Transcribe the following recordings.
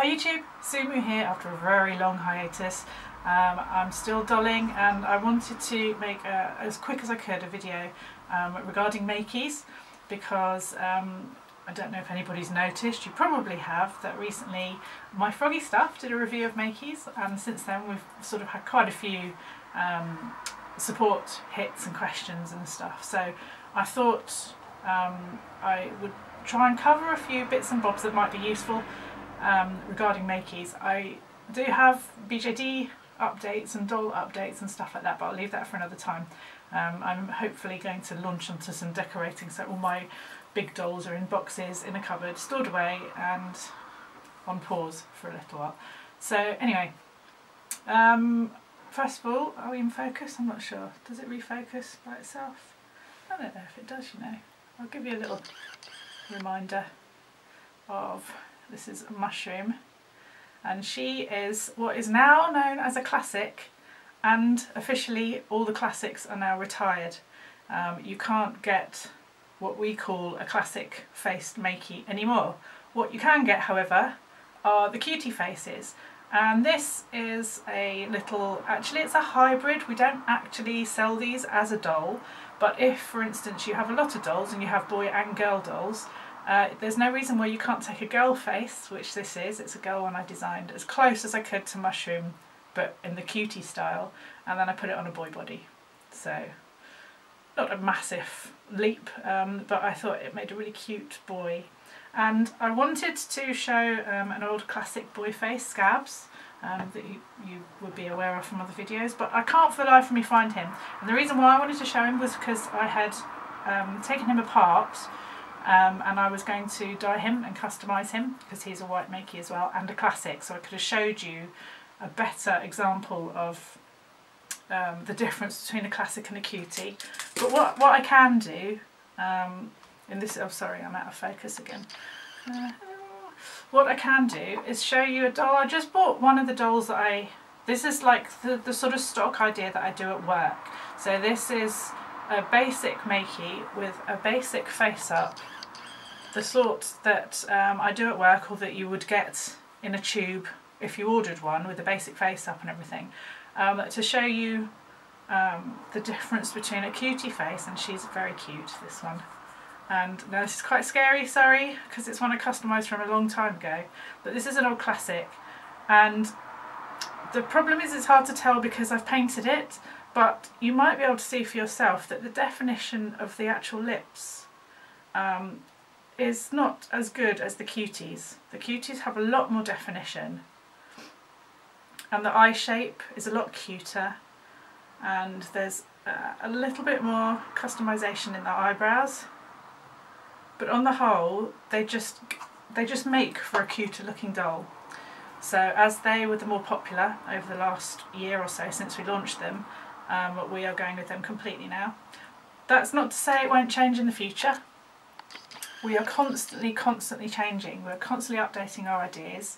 Hi YouTube, Sumu here after a very long hiatus. I'm still dulling and I wanted to make as quick as I could a video regarding Makies because I don't know if anybody's noticed, you probably have, that recently My Froggy Stuff did a review of Makies, and since then we've sort of had quite a few support hits and questions and stuff, so I thought I would try and cover a few bits and bobs that might be useful regarding Makies. I do have BJD updates and doll updates and stuff like that, but I'll leave that for another time. I'm hopefully going to launch onto some decorating, so all my big dolls are in boxes in a cupboard, stored away and on pause for a little while. So anyway, first of all, are we in focus? I'm not sure. Does it refocus by itself? I don't know if it does, you know. I'll give you a little reminder of, this is Mushroom, and she is what is now known as a classic, and officially all the classics are now retired. You can't get what we call a classic faced Makey anymore. What you can get, however, are the cutie faces, and this is a little, actually it's a hybrid. We don't actually sell these as a doll, but if for instance you have a lot of dolls and you have boy and girl dolls, there's no reason why you can't take a girl face, which this is. It's a girl one I designed as close as I could to Mushroom, but in the cutie style, and then I put it on a boy body. So not a massive leap, but I thought it made a really cute boy. And I wanted to show an old classic boy face, Scabs, that you would be aware of from other videos, but I can't for the life of me find him. And the reason why I wanted to show him was because I had taken him apart and I was going to dye him and customise him, because he's a white Makey as well and a classic, so I could have showed you a better example of the difference between a classic and a cutie. But what I can do in this, oh sorry, I'm out of focus again. What I can do is show you a doll. I just bought one of the dolls that this is like the sort of stock idea that I do at work. So this is a basic Makey with a basic face up, the sort that I do at work, or that you would get in a tube if you ordered one with a basic face up and everything, to show you the difference between a cutie face, and she's very cute, this one. And now this is quite scary, sorry, because it's one I customised from a long time ago, but this is an old classic, and the problem is it's hard to tell because I've painted it, but you might be able to see for yourself that the definition of the actual lips is not as good as the cuties. The cuties have a lot more definition, and the eye shape is a lot cuter, and there's a little bit more customisation in the eyebrows, but on the whole they just make for a cuter looking doll. So as they were the more popular over the last year or so since we launched them, we are going with them completely now. That's not to say it won't change in the future. We are constantly changing. We're constantly updating our ideas.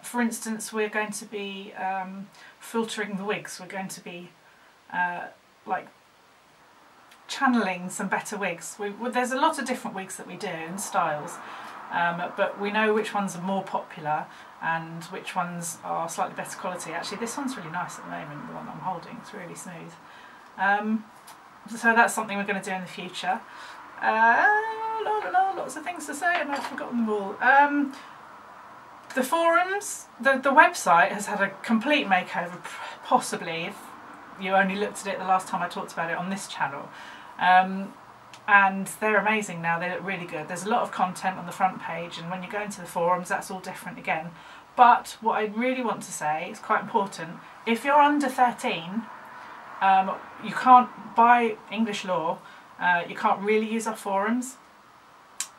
For instance, we're going to be filtering the wigs. We're going to be like channeling some better wigs. There's a lot of different wigs that we do and styles, but we know which ones are more popular and which ones are slightly better quality. Actually, this one's really nice at the moment, the one I'm holding. It's really smooth. So that's something we're going to do in the future. Lots of things to say and I've forgotten them all. The forums, the website has had a complete makeover, possibly, if you only looked at it the last time I talked about it on this channel. And they're amazing now, they look really good. There's a lot of content on the front page, and when you go into the forums that's all different again. But what I really want to say is quite important: if you're under 13, you can't, by English law, you can't really use our forums.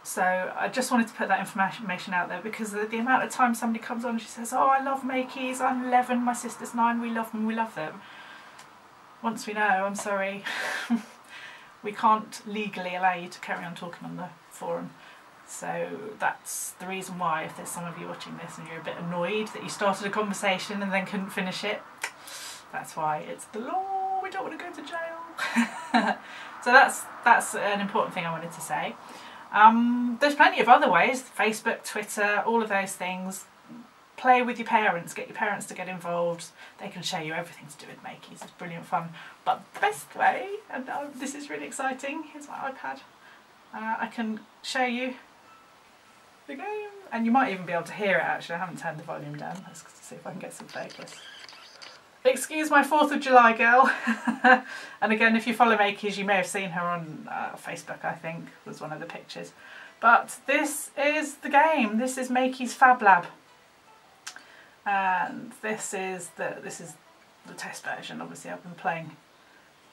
So I just wanted to put that information out there, because the amount of time somebody comes on and she says, oh, I love Makies, I'm 11, my sister's 9, we love them, we love them. Once we know, I'm sorry, we can't legally allow you to carry on talking on the forum. So that's the reason why, if there's some of you watching this and you're a bit annoyed that you started a conversation and then couldn't finish it, that's why. It's the law, we don't want to go to jail. So that's an important thing I wanted to say. There's plenty of other ways, Facebook, Twitter, all of those things. play with your parents, get your parents to get involved. They can show you everything to do with Makies. It's brilliant fun. But the best way, and this is really exciting, here's my iPad. I can show you the game, and you might even be able to hear it actually. I haven't turned the volume down. Let's see if I can get some focus. Excuse my 4th of July girl. And again, if you follow Makies, you may have seen her on Facebook, I think, was one of the pictures. But this is the game. This is Makies Fab Lab. And this is the test version. Obviously I've been playing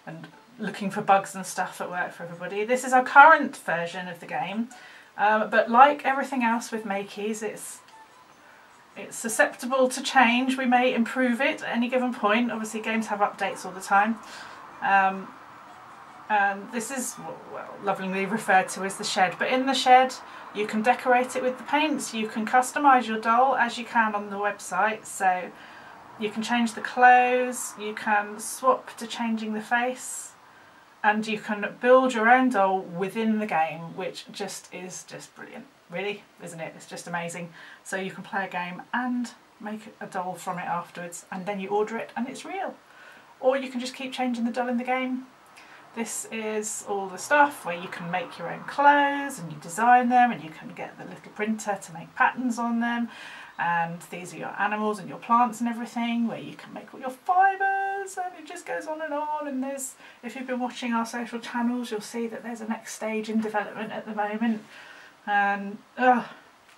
and looking for bugs and stuff that work for everybody. This is our current version of the game. But like everything else with Makies, it's susceptible to change. We may improve it at any given point. Obviously games have updates all the time. And this is, well, lovingly referred to as the shed. But in the shed you can decorate it with the paints, you can customise your doll as you can on the website. So you can change the clothes, you can swap to changing the face, and you can build your own doll within the game, which is just brilliant, really, isn't it? It's just amazing. So you can play a game and make a doll from it afterwards, and then you order it and it's real. Or you can just keep changing the doll in the game. This is all the stuff where you can make your own clothes and you design them, and you can get the little printer to make patterns on them. And these are your animals and your plants and everything, where you can make all your fibres, and it just goes on. And there's, if you've been watching our social channels, you'll see that there's a next stage in development at the moment. And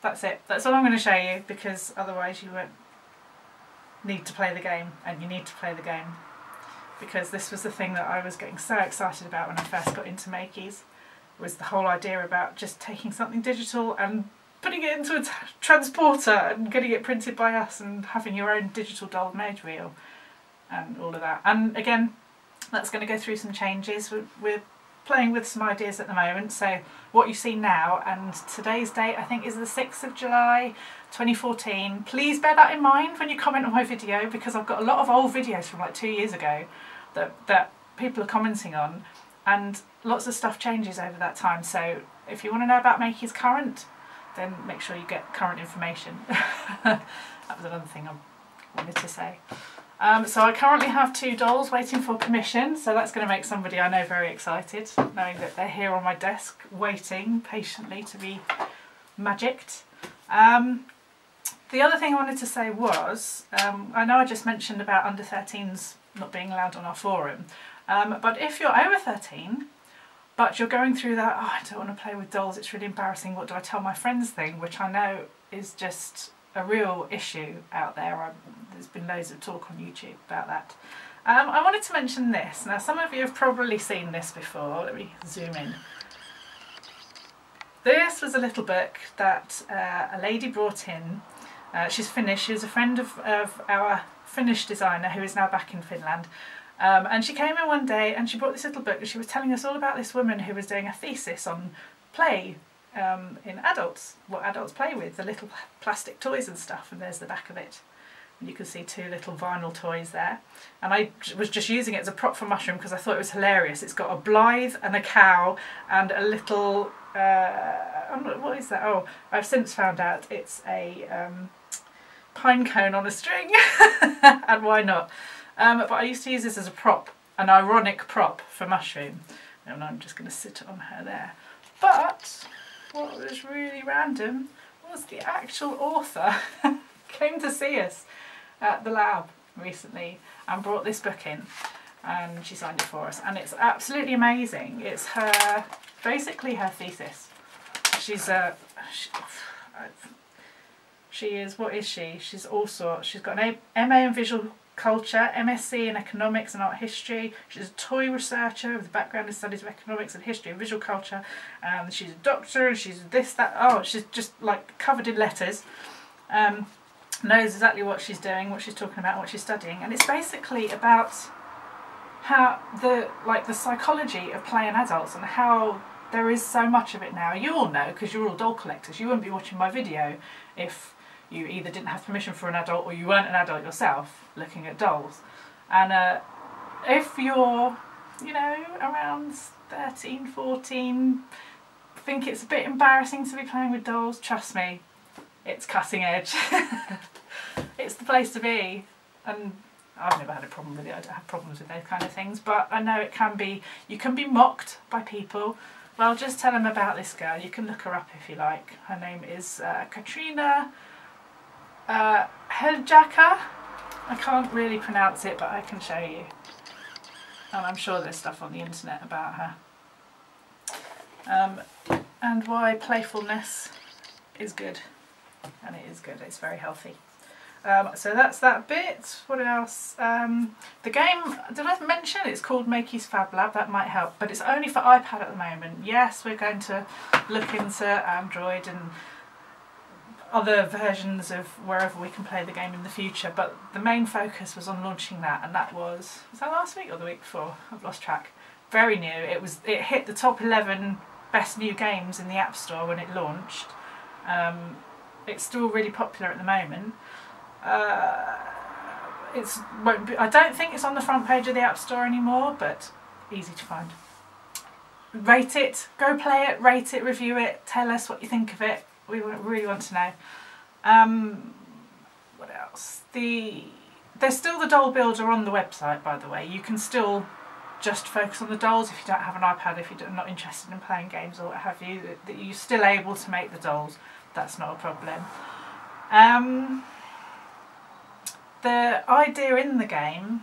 that's it. That's all I'm going to show you, because otherwise you won't need to play the game, and you need to play the game. Because this was the thing that I was getting so excited about when I first got into Makies, was the whole idea about just taking something digital and putting it into a transporter and getting it printed by us and having your own digital doll made real and all of that. And again, that's going to go through some changes. We're playing with some ideas at the moment, so what you see now, and today's date I think is the 6th of July 2014. Please bear that in mind when you comment on my video, because I've got a lot of old videos from like 2 years ago that people are commenting on, and lots of stuff changes over that time. So if you want to know about Makies current, then make sure you get current information. That was another thing I wanted to say. So I currently have 2 dolls waiting for permission, so that's going to make somebody I know very excited, knowing that they're here on my desk waiting patiently to be magicked. The other thing I wanted to say was, I know I just mentioned about under 13s not being allowed on our forum, but if you're over 13 but you're going through that, oh, I don't want to play with dolls, it's really embarrassing, what do I tell my friends thing, which I know is just a real issue out there. There's been loads of talk on YouTube about that. I wanted to mention this. Now some of you have probably seen this before. Let me zoom in. This was a little book that a lady brought in. She's Finnish. She was a friend of our Finnish designer who is now back in Finland. And she came in one day and she brought this little book, and she was telling us all about this woman who was doing a thesis on play in adults, what adults play with, the little plastic toys and stuff, and there's the back of it. And you can see 2 little vinyl toys there. And I was just using it as a prop for Mushroom because I thought it was hilarious. It's got a Blythe and a cow and a little, what is that? Oh, I've since found out it's a pine cone on a string, and why not? But I used to use this as a prop, an ironic prop for Mushroom. And I'm just going to sit on her there. But what was really random was the actual author came to see us at the lab recently and brought this book in, and she signed it for us, and it's absolutely amazing. It's her, basically her thesis. She's she is, what is she? She's also, she's got an MA in Visual Culture, MSc in Economics and Art History. She's a toy researcher with a background in studies of economics and history and visual culture. She's a doctor, and she's this, that, oh, she's just like covered in letters. Knows exactly what she's doing, what she's talking about, what she's studying, and it's basically about how the psychology of play in adults, and how there is so much of it now. You all know, because you're all doll collectors. You wouldn't be watching my video if you either didn't have permission for an adult or you weren't an adult yourself looking at dolls. And if you're, you know, around 13, 14, think it's a bit embarrassing to be playing with dolls, trust me, it's cutting edge. it's the place to be. And I've never had a problem with it. I don't have problems with those kind of things, but I know it can be, you can be mocked by people. Well, just tell them about this girl. You can look her up if you like. Her name is Katrina Heljaka. I can't really pronounce it, but I can show you. And I'm sure there's stuff on the internet about her. And why playfulness is good. And it is good, it's very healthy. So that's that bit. What else? The game, did I mention it's called Makies Fab Lab? That might help, but it's only for iPad at the moment. Yes, we're going to look into Android and other versions of wherever we can play the game in the future, but the main focus was on launching that, and that was that last week or the week before? I've lost track. Very new. It hit the top 11 best new games in the App Store when it launched. It's still really popular at the moment. I don't think it's on the front page of the App Store anymore, but easy to find. Rate it, go play it, rate it, review it, tell us what you think of it. We really want to know. What else? There's still the doll builder on the website, by the way. You can still just focus on the dolls if you don't have an iPad, if you're not interested in playing games or what have you. That you're still able to make the dolls. That's not a problem. The idea in the game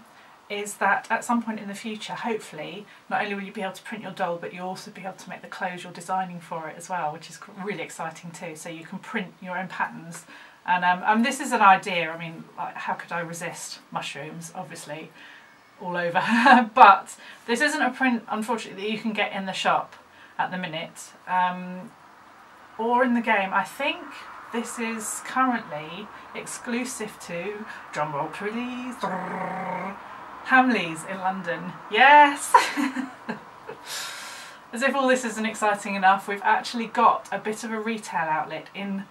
is that at some point in the future, hopefully, not only will you be able to print your doll, but you'll also be able to make the clothes you're designing for it as well, which is really exciting too. So you can print your own patterns. And this is an idea. I mean, like, how could I resist mushrooms, obviously, all over. But this isn't a print, unfortunately, that you can get in the shop at the minute. Or in the game. I think this is currently exclusive to, drumroll please, Hamleys in London. Yes! As if all this isn't exciting enough, we've actually got a bit of a retail outlet in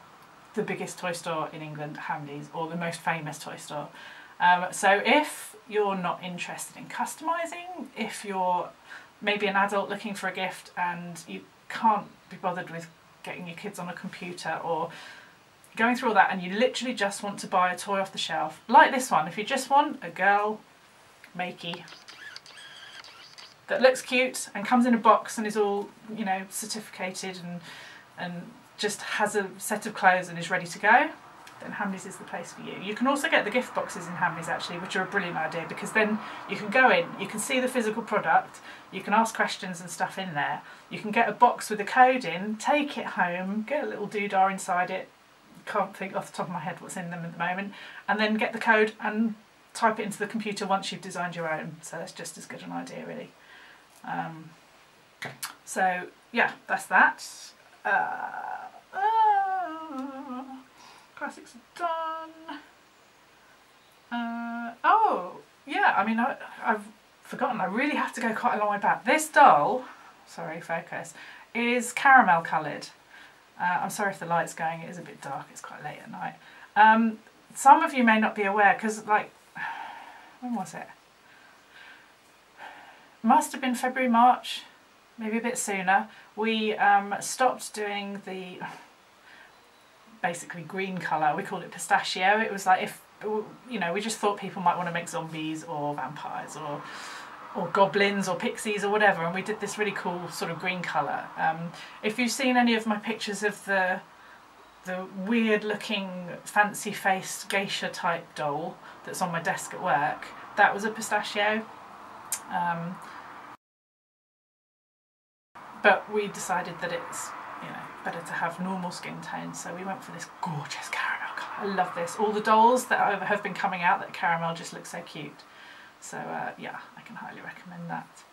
the biggest toy store in England, Hamleys, or the most famous toy store. So if you're not interested in customising, if you're maybe an adult looking for a gift and you can't be bothered with getting your kids on a computer or going through all that, and you literally just want to buy a toy off the shelf, like this one, if you just want a girl Makey that looks cute and comes in a box and is all, you know, certificated and just has a set of clothes and is ready to go, then Hamleys is the place for you. You can also get the gift boxes in Hamleys actually, which are a brilliant idea, because then you can go in, you can see the physical product, you can ask questions and stuff in there, you can get a box with a code in, take it home, get a little doodah inside it, can't think off the top of my head what's in them at the moment, and then get the code and type it into the computer once you've designed your own. So that's just as good an idea really. So yeah, that's that. Classics are done. Oh yeah, I mean I've forgotten, I really have to go quite a long way back. This doll, sorry focus, is caramel coloured. I'm sorry if the light's going, it is a bit dark, it's quite late at night. Some of you may not be aware, because like, when was it? Must have been February, March, maybe a bit sooner. We stopped doing the basically green colour, we called it pistachio. It was like, if, you know, we just thought people might want to make zombies or vampires or goblins or pixies or whatever, and we did this really cool sort of green colour. If you've seen any of my pictures of the weird looking fancy faced geisha type doll that's on my desk at work, that was a pistachio. But we decided that it's, you know, better to have normal skin tone, so we went for this gorgeous caramel colour. I love this. All the dolls that have been coming out, that caramel just looks so cute. So yeah, I can highly recommend that.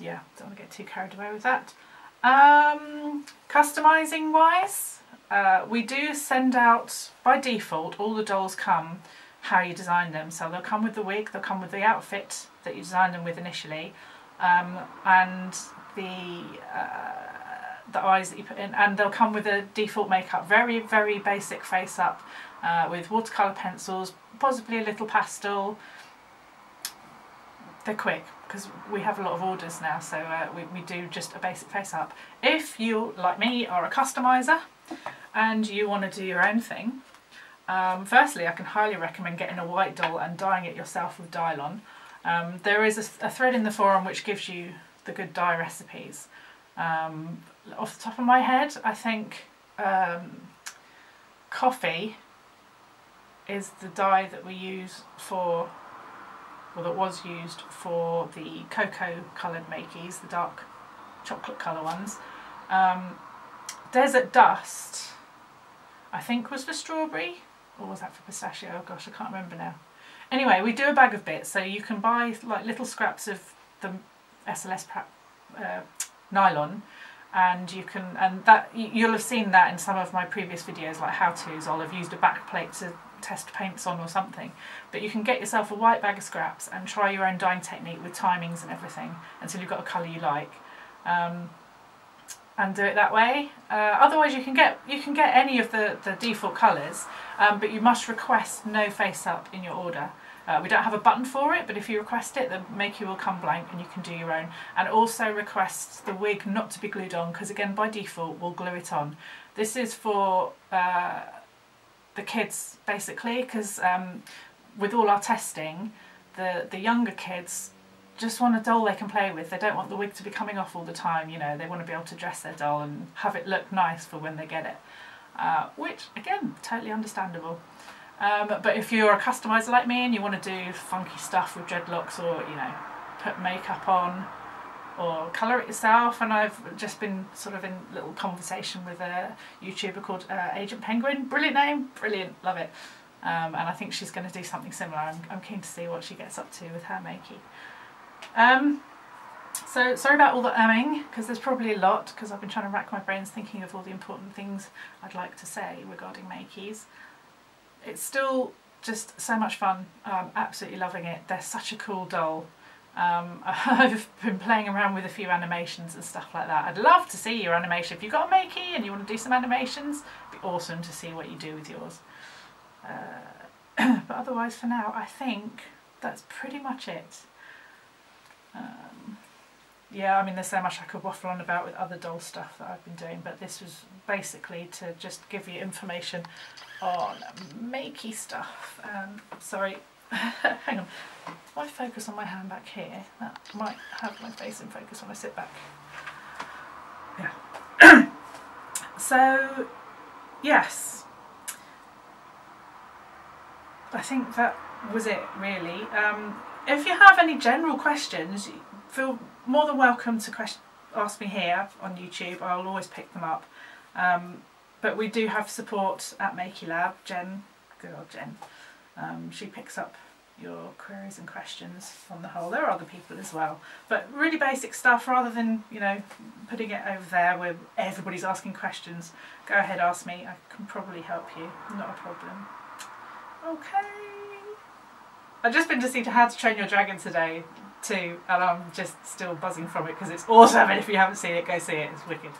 Yeah, don't want to get too carried away with that. Customising wise, we do send out, by default, all the dolls come how you design them. So they'll come with the wig, they'll come with the outfit that you designed them with initially, and the eyes that you put in, and they'll come with a default makeup, very, very basic face up, with watercolour pencils, possibly a little pastel. They're quick because we have a lot of orders now, so we do just a basic face up. If you, like me, are a customiser and you want to do your own thing, firstly I can highly recommend getting a white doll and dyeing it yourself with Dylon. There is a thread in the forum which gives you the good dye recipes. Off the top of my head, I think coffee is the dye that we use for, or that was used for the cocoa coloured Makies, the dark chocolate colour ones. Desert Dust, I think, was for strawberry, or was that for pistachio? Oh gosh, I can't remember now. Anyway, we do a bag of bits, so you can buy like little scraps of the SLS nylon, and you can, and that you'll have seen that in some of my previous videos, like how-tos. I'll have used a back plate to test paints on or something. But you can get yourself a white bag of scraps and try your own dyeing technique with timings and everything until you've got a colour you like. And do it that way. Otherwise you can get any of the default colours, but you must request no face up in your order. We don't have a button for it, but if you request it, the Makey will come blank and you can do your own. And also request the wig not to be glued on, because again by default we'll glue it on. This is for the kids basically, because with all our testing, the younger kids just want a doll they can play with. They don't want the wig to be coming off all the time, you know, they want to be able to dress their doll and have it look nice for when they get it. Which, again, totally understandable. But if you're a customiser like me and you want to do funky stuff with dreadlocks, or, you know, put makeup on or colour it yourself, and I've just been sort of in a little conversation with a YouTuber called Agent Penguin. Brilliant name, brilliant, love it. And I think she's going to do something similar. I'm keen to see what she gets up to with her Makey. So sorry about all the because there's probably a lot, because I've been trying to rack my brains thinking of all the important things I'd like to say regarding Makeys. It's still just so much fun. Absolutely loving it. They're such a cool doll. I've been playing around with a few animations and stuff like that. I'd love to see your animation. If you've got a Makey and you want to do some animations, it'd be awesome to see what you do with yours. But otherwise for now, I think that's pretty much it. Yeah, I mean there's so much I could waffle on about with other doll stuff that I've been doing, but this was basically to just give you information on Makey stuff. Sorry, hang on. If I focus on my hand back here, that might have my face in focus when I sit back. Yeah. So, yes. I think that was it really. If you have any general questions, feel more than welcome to ask me here on YouTube. I'll always pick them up. But we do have support at Makey Lab. Jen, good old Jen, she picks up your queries and questions on the whole. There are other people as well, but really basic stuff, rather than, you know, putting it over there where everybody's asking questions. Go ahead, ask me. I can probably help you. Not a problem. Okay. I've just been to see How to Train Your Dragon today too, and I'm just still buzzing from it because it's awesome, and if you haven't seen it, go see it, it's wicked.